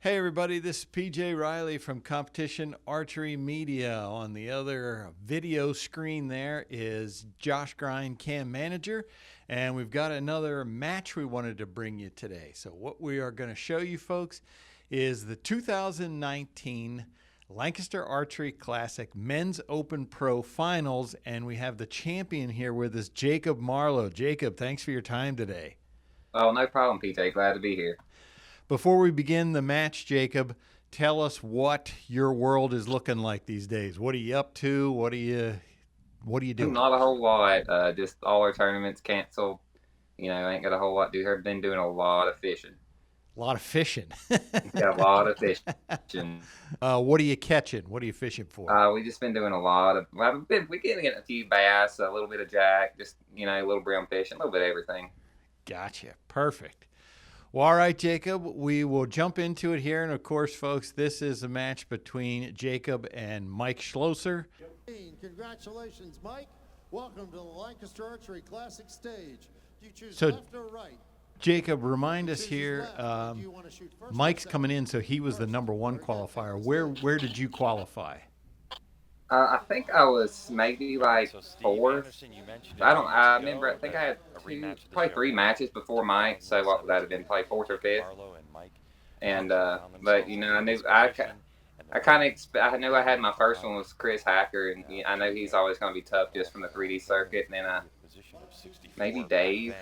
Hey everybody, this is PJ Riley from Competition Archery Media. On the other video screen there is Josh Grind, Cam Manager, and we've got another match we wanted to bring you today. So what we are going to show you folks is the 2019 Lancaster Archery Classic Men's Open Pro Finals, and we have the champion here with us, Jacob Marlow. Jacob, thanks for your time today. Oh, no problem, PJ. Glad to be here. Before we begin the match, Jacob, tell us what your world is looking like these days. What are you up to? What are you doing? Not a whole lot. Just all our tournaments canceled. I ain't got a whole lot to do. I've been doing a lot of fishing. A lot of fishing. Yeah, a lot of fishing. What are you catching? What are you fishing for? We just been doing a lot of. We're getting a few bass, a little bit of jack, just a little brown fishing, a little bit of everything. Gotcha. Perfect. Well, all right, Jacob, we will jump into it here. And, of course, folks, this is a match between Jacob and Mike Schloesser. Congratulations, Mike. Welcome to the Lancaster Archery Classic stage. Do you choose So, left or right? Jacob, remind us here, Mike's coming in, so he was the #1 qualifier. Where did you qualify? I think I was maybe like fourth. I remember. I think I had probably 3 matches before Mike. So what would that have been? Probably 4th or 5th. And but I knew I knew I had my first one was Chris Hacker, and I know he's always going to be tough just from the 3D circuit. And then maybe Dave.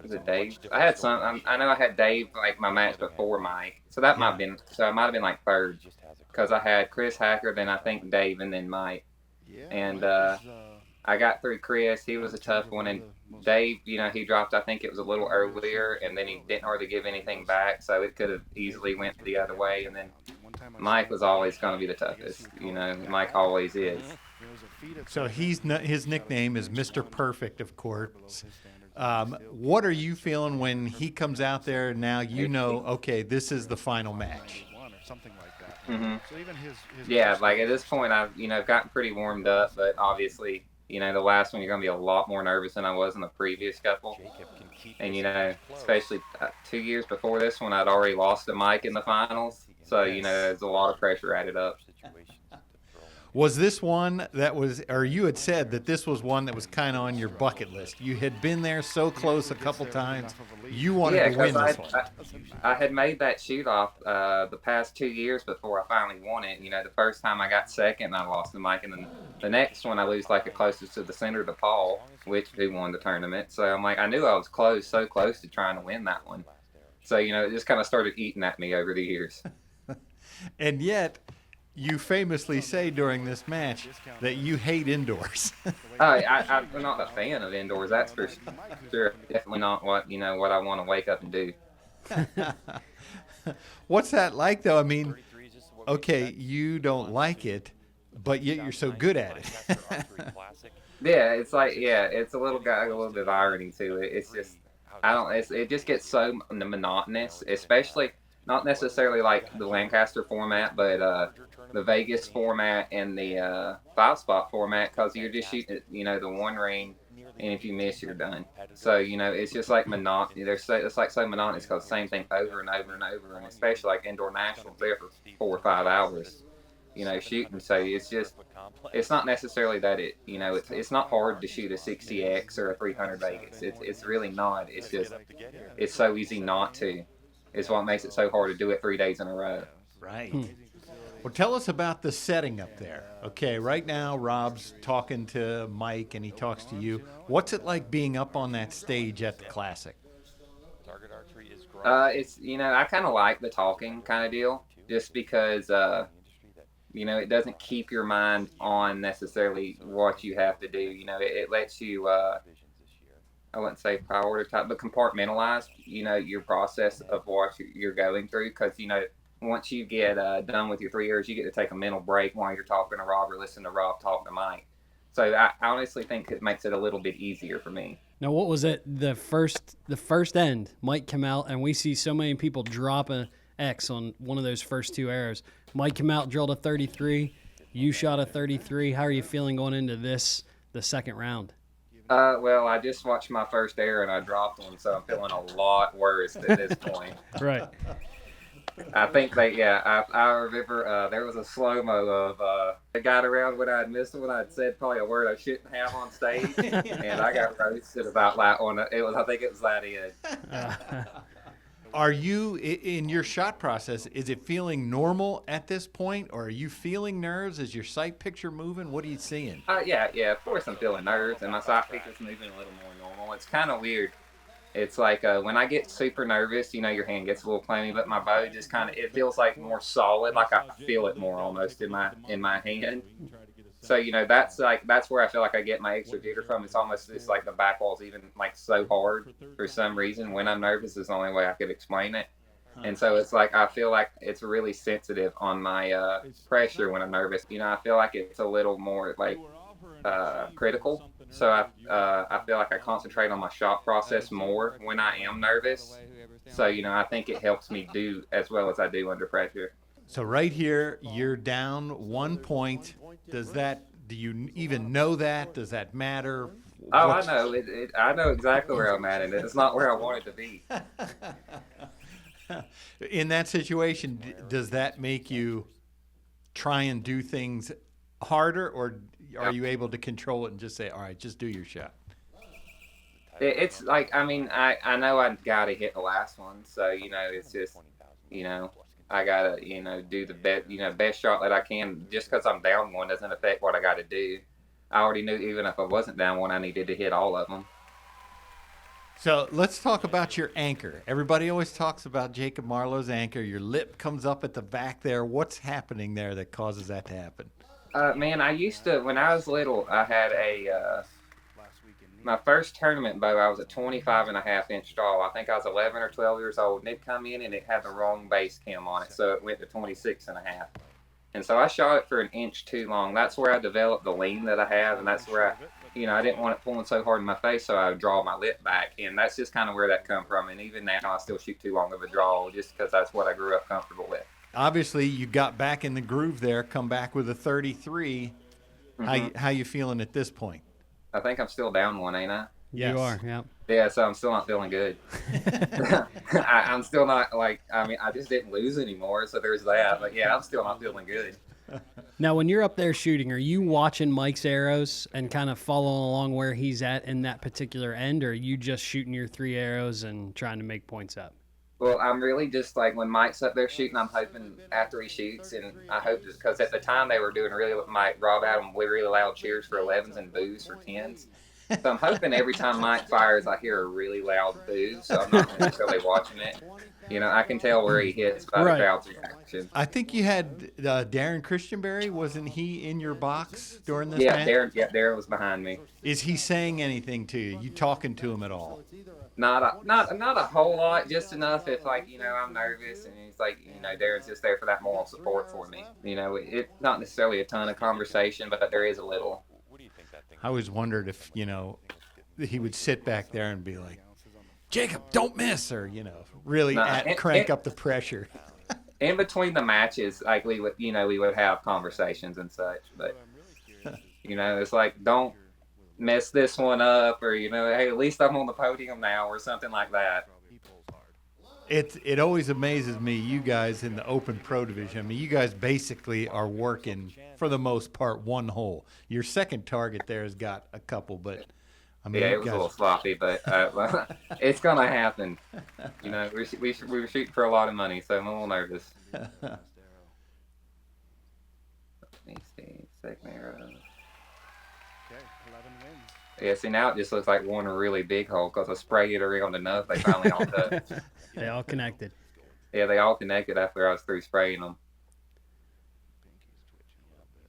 Was it Dave? I had some. I know I had Dave like my match before Mike. So that might have been. So I might have been like 3rd. Because I had Chris Hacker, then I think Dave, and then Mike. And I got through Chris. He was a tough one. And Dave, he dropped, I think it was a little earlier, and then he didn't hardly give anything back, so it could have easily went the other way. And then Mike was always going to be the toughest. Mike always is. So his nickname is Mr. Perfect, of course. What are you feeling when he comes out there now okay, this is the final match? Mm-hmm. Yeah, like at this point, I've gotten pretty warmed up, but obviously, the last one you're gonna be a lot more nervous than I was in the previous couple. And especially 2 years before this one, I'd already lost to Mike in the finals, so there's a lot of pressure added up. Was this one that was, or you had said that this was one that was kind of on your bucket list? You had been there so close a couple times. You wanted to win this one. I had made that shoot off the past 2 years before I finally won it. The first time I got 2nd, and I lost to Mike, and then the next one I lose like the closest to the center to Paul, who won the tournament. So I'm like, I knew I was close, so close to trying to win that one. So it just kind of started eating at me over the years. And yet, you famously say during this match that you hate indoors. I'm not a fan of indoors, that's for sure. Definitely not what I want to wake up and do. What's that like, though? I mean, okay, you don't like it, but yet you're so good at it. Yeah, it's like, it's a little bit of irony to it. It's just, it just gets so monotonous, especially not necessarily like the Lancaster format, but the Vegas format and the 5-spot format, because you're just shooting the one ring, and if you miss, you're done. So it's just like monotony. It's like so monotonous because the same thing over and over and over, and especially like indoor nationals there for 4 or 5 hours, shooting. So it's not necessarily that it's not hard to shoot a 60X or a 300 Vegas. It's really not. It's just it's so easy not to. It's what makes it so hard to do it 3 days in a row. Right. Well, tell us about the setting up there. Okay, right now Rob's talking to Mike and he talks to you. What's it like being up on that stage at the Classic? It's I kind of like the talking kind of deal, just because it doesn't keep your mind on necessarily what you have to do. It lets you I wouldn't say prioritize, but compartmentalize your process of what you're going through, because once you get done with your 3 years, you get to take a mental break while you're talking to Rob or listening to Rob talk to Mike. So I honestly think it makes it a little bit easier for me. Now, what was it? The first end, Mike came out, and we see so many people drop a X on one of those first 2 arrows. Mike came out, drilled a 33. You shot a 33. How are you feeling going into the second round? Well, I just watched my first arrow and I dropped one, so I'm feeling a lot worse at this point. Right. I think I remember there was a slow-mo of it got around when I'd missed when I'd said probably a word I shouldn't have on stage, and I got roasted about that one. I think it was that end. Are you, in your shot process, is it feeling normal at this point, or are you feeling nerves? Is your sight picture moving? What are you seeing? Yeah, of course I'm feeling nerves, and my sight picture's moving a little more normal. It's kind of weird. It's like when I get super nervous, your hand gets a little clammy, but my bow just kind of, it feels like more solid, like I feel it more almost in my hand. So that's where I feel like I get my extra jitter from. It's almost just like the back wall's even like so hard for some reason when I'm nervous is the only way I could explain it. And so it's like I feel like it's really sensitive on my pressure when I'm nervous. I feel like it's a little more like critical. So I feel like I concentrate on my shot process more when I am nervous. So I think it helps me do as well as I do under pressure. So right here, you're down 1 point. Do you even know that? Does that matter? Oh, I know. I know exactly where I'm at, and it's not where I want it to be. In that situation, does that make you try and do things harder, or are you able to control it and just say, all right, just do your shot? It's like, I know I got to hit the last one. So, it's just, I got to, do the best shot that I can. Just because I'm down one doesn't affect what I got to do. I already knew even if I wasn't down one, I needed to hit all of them. So let's talk about your anchor. Everybody always talks about Jacob Marlow's anchor. Your lip comes up at the back there. What's happening there that causes that to happen? Man, I used to, when I was little, I had my first tournament bow, I was a 25.5-inch draw. I think I was 11 or 12 years old, and it come in and it had the wrong base cam on it, so it went to 26.5. And so I shot it for an inch too long. That's where I developed the lean that I have, and that's where I didn't want it pulling so hard in my face, so I would draw my lip back, and that's just kind of where that come from. And even now, I still shoot too long of a draw just because that's what I grew up comfortable with. Obviously, you got back in the groove there, come back with a 33. Mm-hmm. How you feeling at this point? I think I'm still down one, ain't I? Yes. You are, yeah. Yeah, so I'm still not feeling good. I'm still not, I just didn't lose anymore, so there's that. But, yeah, I'm still not feeling good. Now, when you're up there shooting, are you watching Mike's arrows and kind of following along where he's at in that particular end, or are you just shooting your 3 arrows and trying to make points up? Well, I'm really just like when Mike's up there shooting, I'm hoping after he shoots, and I hope just because at the time they were doing Rob Adam really loud cheers for 11s and boos for 10s. So I'm hoping every time Mike fires, I hear a really loud boo, so I'm not necessarily watching it. I can tell where he hits by the crowd's reaction. I think you had Darren Christianberry. Wasn't he in your box during this match? Darren was behind me. Is he saying anything to you? You talking to him at all? Not a whole lot, just enough if I'm nervous, and he's like, Darren's just there for that moral support for me. It's not necessarily a ton of conversation, but there is a little. I always wondered if, he would sit back there and be like, Jacob, don't miss, or, really crank up the pressure. In between the matches, like we would have conversations and such, but, it's like, don't mess this one up, or, hey, at least I'm on the podium now, or something like that. It always amazes me, you guys in the open pro division. You guys basically are working, for the most part, one hole. Your second target there has got a couple, but it was a little sloppy, but it's gonna happen. We were shooting for a lot of money, so I'm a little nervous. Let me see, second arrow. Okay, 11 wins. Yeah, see, now it just looks like one really big hole because I sprayed it around enough. They finally all touched. They all connected. Yeah, they all connected after I was through spraying them.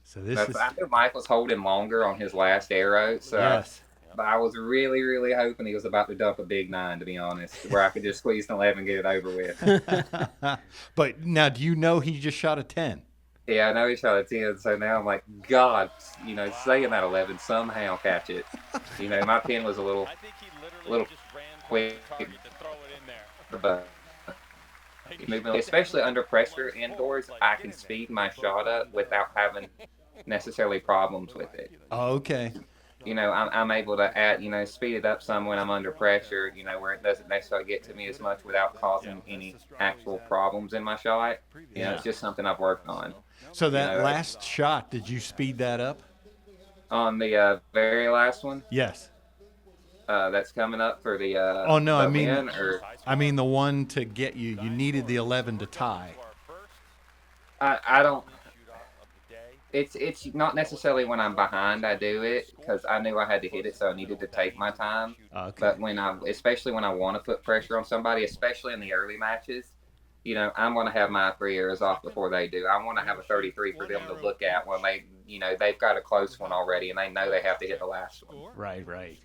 So I knew Mike was holding longer on his last arrow, so yes. But I was really, really hoping he was about to dump a big 9, to be honest, where I could just squeeze an 11 and get it over with. But now, do you know he just shot a 10? Yeah, I know he shot a 10, so now I'm like, God, saying that 11, somehow catch it. My pin was a little quick. But especially under pressure indoors, I can speed my shot up without having necessarily problems with it. Oh, okay. I'm able to add, speed it up some when I'm under pressure, where it doesn't necessarily get to me as much without causing any actual problems in my shot. It's just something I've worked on. So that last shot, did you speed that up? On the very last one, Yes. that's coming up for the Oh no, the win, or I mean the one to get you. You needed the 11 to tie. I don't. It's not necessarily when I'm behind I do it, because I knew I had to hit it, so I needed to take my time. Okay. But especially when I want to put pressure on somebody, especially in the early matches, I'm going to have my 3 arrows off before they do. I want to have a 33 for them to look at when they've got a close one already and they know they have to hit the last one. Right.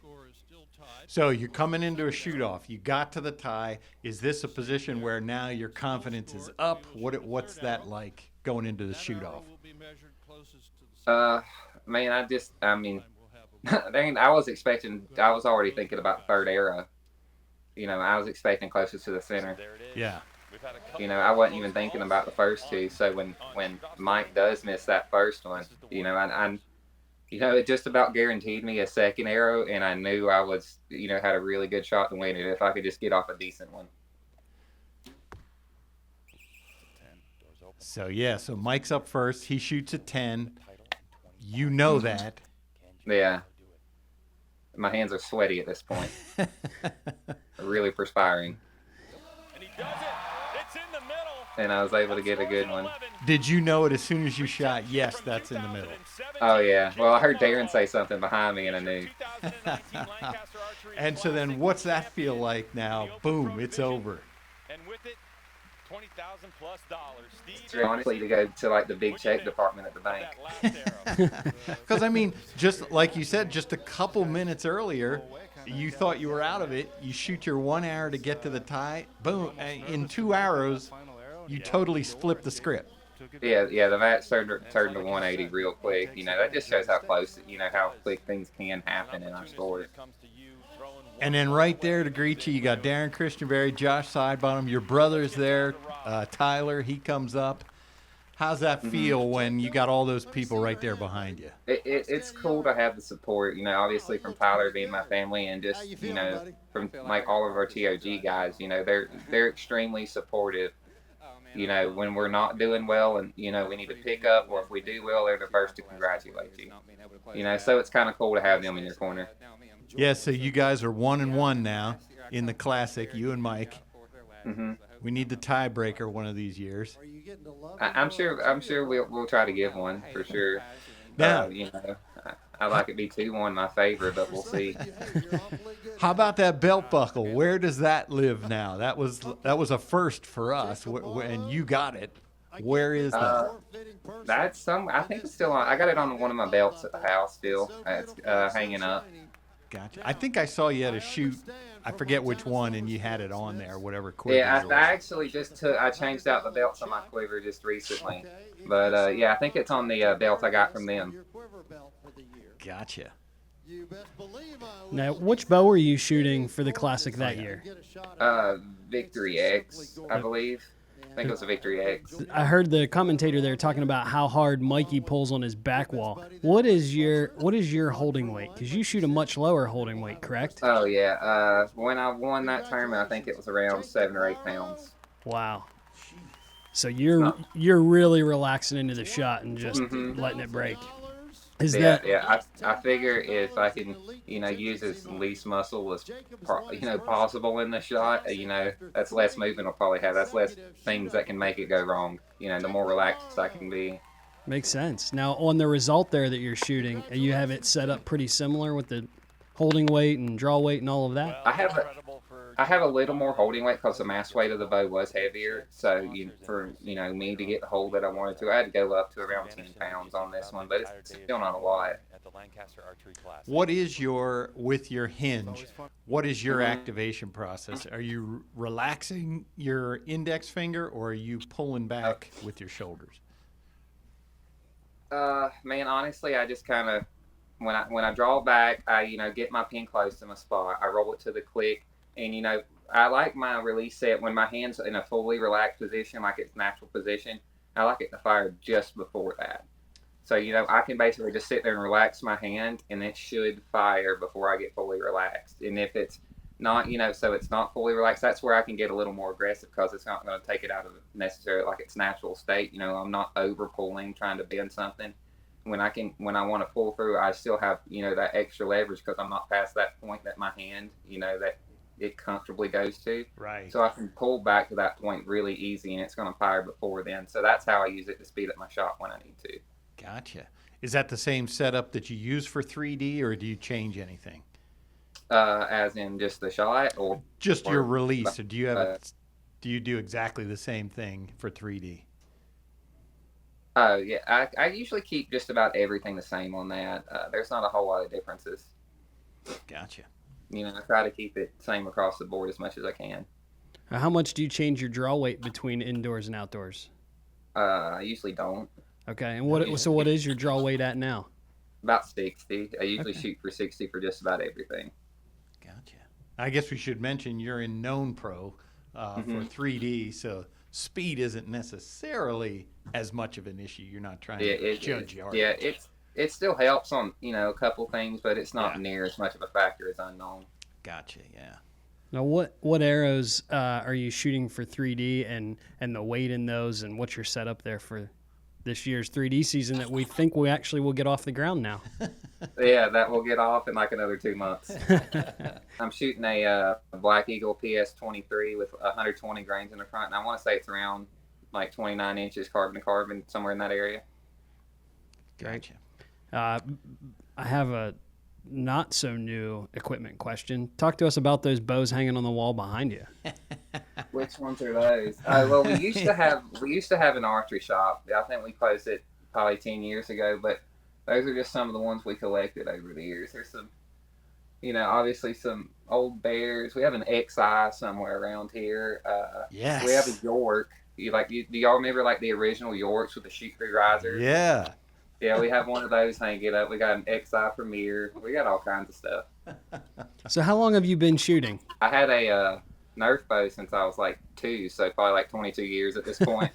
So you're coming into a shoot-off. You got to the tie. Is this a position where now your confidence is up? What's that like going into the shoot-off? Man, I was already thinking about third arrow. I was expecting closest to the center. Yeah. I wasn't even thinking about the first two. So when Mike does miss that first one, it just about guaranteed me a second arrow, and I knew I was, had a really good shot to win it if I could just get off a decent one. So Mike's up first. He shoots a 10. You know that. Yeah. My hands are sweaty at this point. Really perspiring. And he does it. It's in the middle. And I was able to get a good one. Did you know it as soon as you shot? Yes, that's in the middle. Oh, yeah. Well, I heard Darren say something behind me, and I knew. And so then what's that feel like now? Boom, it's over. And with it, $20,000 plus. Honestly, to go to like the big check department at the bank. Because I mean, just like you said, just a couple minutes earlier, you thought you were out of it. You shoot your 1 arrow to get to the tie. Boom! In 2 arrows, you totally flipped the script. Yeah. The match turned to 180 real quick. That just shows how close, how quick things can happen in our sport. And then right there to greet you, you got Darren Christianberry, Josh Sidebottom, your brother's there, Tyler, he comes up. How's that feel when you got all those people right there behind you? It's cool to have the support, obviously from Tyler being my family, and just, from like all of our TOG guys, they're extremely supportive. When we're not doing well and, we need to pick up, or if we do well, they're the first to congratulate you. So it's kind of cool to have them in your corner. Yeah, so you guys are 1-1 now in the Classic, you and Mike. Mm-hmm. We need the tiebreaker one of these years. I'm sure we'll try to give one for sure. Now, I like it be 2-1 my favorite, but we'll see. How about that belt buckle? Where does that live now? That was a first for us, and you got it. Where is that? I think it's still on. I got it on one of my belts at the house still. It's hanging up. Gotcha. I think I saw you had a shoot. I forget which one, and you had it on there, whatever quiver. Yeah, I actually I changed out the belts on my quiver just recently. But I think it's on the belt I got from them. Gotcha. Now, which bow were you shooting for the Classic that year? Victory X, I believe. I think it was a Victory X. I heard the commentator there talking about how hard Mikey pulls on his back wall. What is your holding weight? Because you shoot a much lower holding weight, correct? Oh yeah. When I won that tournament, I think it was around 7 or 8 pounds. Wow. So you're really relaxing into the shot and just letting it break. I figure if I can, use as least muscle as possible in the shot, that's less movement I'll probably have. That's less things that can make it go wrong. The more relaxed I can be. Makes sense. Now, on the result there that you're shooting, you have it set up pretty similar with the holding weight and draw weight and all of that? I have a little more holding weight because the mass weight of the bow was heavier. So for me to get the hold that I wanted to, I had to go up to around 10 pounds on this one, but it's still not a lot. What is with your hinge? What is your activation process? Are you relaxing your index finger, or are you pulling back with your shoulders? Man, honestly, I just kind of when I draw it back, I get my pin close to my spot. I roll it to the click. And, I like my release set when my hand's in a fully relaxed position, like its natural position. I like it to fire just before that. So, I can basically just sit there and relax my hand, and it should fire before I get fully relaxed. And if it's not, so it's not fully relaxed, that's where I can get a little more aggressive because it's not going to take it out of necessarily like its natural state. I'm not over pulling, trying to bend something. When I want to pull through, I still have, that extra leverage because I'm not past that point that my hand, that it comfortably goes to. Right. So I can pull back to that point really easy, and it's going to fire before then. So that's how I use it to speed up my shot when I need to. Gotcha. Is that the same setup that you use for 3D, or do you change anything? As in just the shot, or just your release? Or do you have do you do exactly the same thing for 3D? Oh yeah, I usually keep just about everything the same on that. There's not a whole lot of differences. Gotcha. I try to keep it same across the board as much as I can. How much do you change your draw weight between indoors and outdoors? I usually don't. Okay, and what is your draw weight at now? About 60. I usually shoot for 60 for just about everything. Gotcha. I guess we should mention you're in Known Pro for 3D, so speed isn't necessarily as much of an issue. You're not trying to judge yardage. Yeah, it still helps on a couple things, but it's not near as much of a factor as unknown. Gotcha. Yeah. Now, what arrows are you shooting for 3D, and the weight in those, and what's your setup there for this year's 3D season that we think we actually will get off the ground now? Yeah, that will get off in like another 2 months. I'm shooting a Black Eagle PS23 with 120 grains in the front, and I want to say it's around like 29 inches carbon to carbon, somewhere in that area. Gotcha. I have a not so new equipment question. Talk to us about those bows hanging on the wall behind you. Which ones are those? Well, we used to have an archery shop. I think we closed it probably 10 years ago, but those are just some of the ones we collected over the years. There's some, obviously some old bears. We have an XI somewhere around here. Yes. We have a York. Do y'all remember like the original Yorks with the shoot-through riser? Yeah. Yeah, we have one of those hanging up. We got an XI Premier. We got all kinds of stuff. So how long have you been shooting? I had a Nerf bow since I was like 2, so probably like 22 years at this point.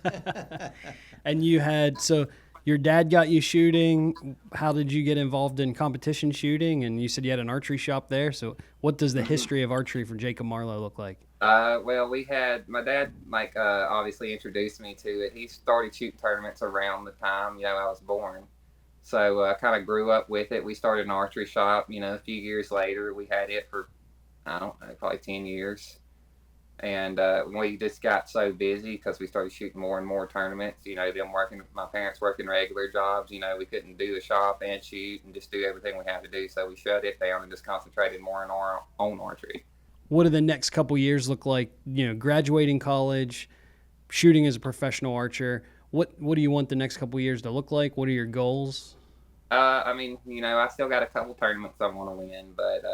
And so your dad got you shooting. How did you get involved in competition shooting? And you said you had an archery shop there. So what does the history of archery for Jacob Marlow look like? Well, my dad obviously introduced me to it. He started shooting tournaments around the time I was born, so I kind of grew up with it. We started an archery shop. A few years later, we had it for I don't know, probably 10 years, and we just got so busy because we started shooting more and more tournaments. My parents working regular jobs. We couldn't do the shop and shoot and just do everything we had to do, so we shut it down and just concentrated more on our own archery. What do the next couple years look like? Graduating college, shooting as a professional archer. What do you want the next couple years to look like? What are your goals? I still got a couple tournaments I want to win, but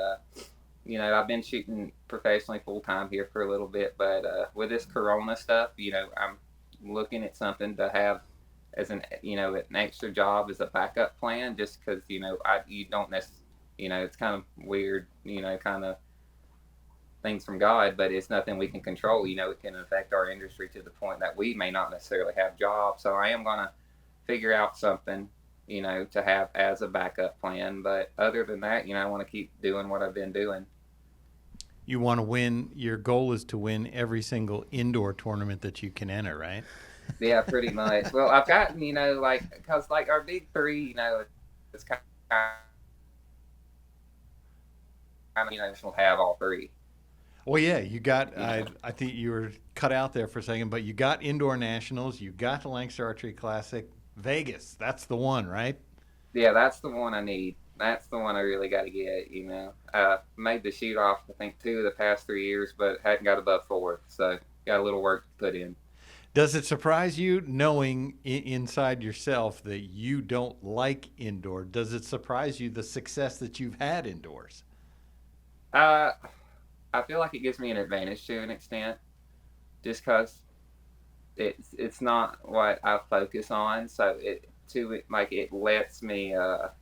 I've been shooting professionally full time here for a little bit. But with this Corona stuff, I'm looking at something to have as an extra job as a backup plan, just because you don't necessarily, it's kind of weird, kind of things from God, but it's nothing we can control. It can affect our industry to the point that we may not necessarily have jobs. So I am going to figure out something, to have as a backup plan. But other than that, I want to keep doing what I've been doing. You want to win. Your goal is to win every single indoor tournament that you can enter, right? Yeah, pretty much. Well, I've gotten, because our big three, it's kind of, we'll have all three. Well, yeah, you got, I think you were cut out there for a second, but you got Indoor Nationals, you got the Lancaster Archery Classic, Vegas. That's the one, right? Yeah, that's the one I need. That's the one I really got to get, Made the shoot off, I think, 2 of the past 3 years, but hadn't got above 4, so got a little work to put in. Does it surprise you knowing inside yourself that you don't like indoor? Does it surprise you the success that you've had indoors? I feel like it gives me an advantage to an extent, just because it's not what I focus on, so it lets me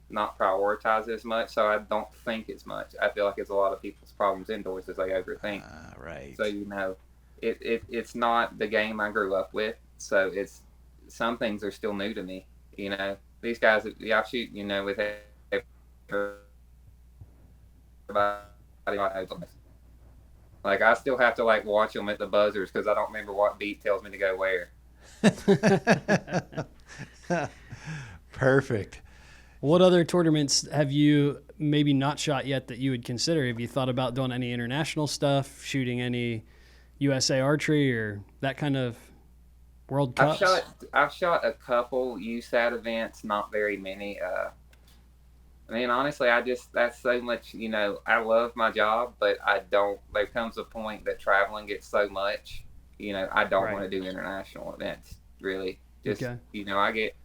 not prioritize as much, so I don't think as much. I feel like it's a lot of people's problems indoors is they overthink. Right. So it's not the game I grew up with, so some things are still new to me. these guys, I shoot, with everybody. Like, I still have to, like, watch them at the buzzers because I don't remember what beat tells me to go where. Perfect. What other tournaments have you maybe not shot yet that you would consider? Have you thought about doing any international stuff, shooting any USA Archery or that kind of World Cups? I've shot a couple USAT events, not very many. I mean, honestly, that's so much, I love my job, but there comes a point that traveling gets so much, I don't want to do international events, really. Just, Okay. I get,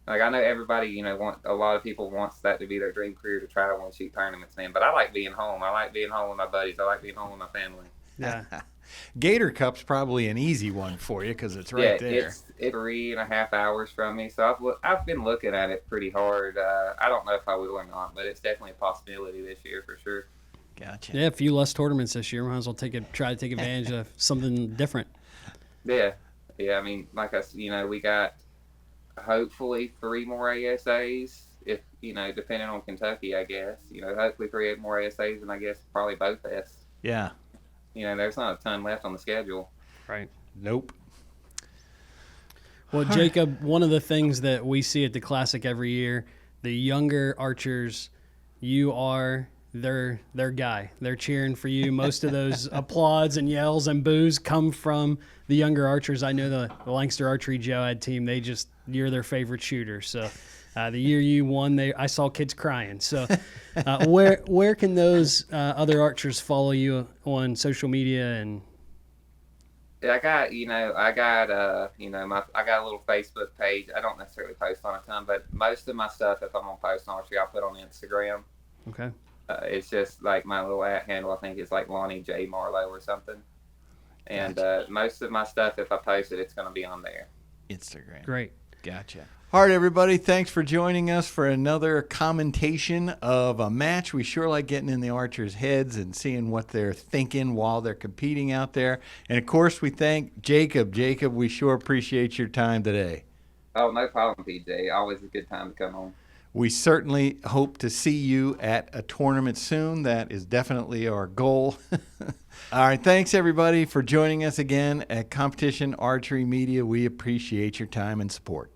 like, I know everybody, a lot of people wants that to be their dream career, to travel and shoot tournaments, man. But I like being home. I like being home with my buddies. I like being home with my family. Yeah. Gator Cup's probably an easy one for you because it's right there. It's 3.5 hours from me, so I've been looking at it pretty hard. I don't know if I will or not, but it's definitely a possibility this year for sure. Gotcha. Yeah, a few less tournaments this year. Might as well try to take advantage of something different. Yeah. I mean, like we got hopefully 3 more ASAs. If depending on Kentucky, I guess. Hopefully 3 more ASAs, and I guess probably both S. Yeah. There's not a ton left on the schedule. Right. Nope. Well, Jacob, one of the things that we see at the Classic every year, the younger archers, you are their guy. They're cheering for you. Most of those applauds and yells and boos come from the younger archers. I know the Lancaster Archery Joad team, you're their favorite shooter. So the year you won, I saw kids crying. So where can those other archers follow you on social media? And I got a little Facebook page. I don't necessarily post on a ton, but most of my stuff, if I'm on post on Archery, I'll put on Instagram. Okay. It's just like my little @ handle. I think it's like Lonnie J Marlow or something. And most of my stuff, if I post it, it's going to be on there. Instagram. Great. Gotcha. All right, everybody. Thanks for joining us for another commentation of a match. We sure like getting in the archers' heads and seeing what they're thinking while they're competing out there. And, of course, we thank Jacob. Jacob, we sure appreciate your time today. Oh, no problem, PJ. Always a good time to come on. We certainly hope to see you at a tournament soon. That is definitely our goal. All right, thanks, everybody, for joining us again at Competition Archery Media. We appreciate your time and support.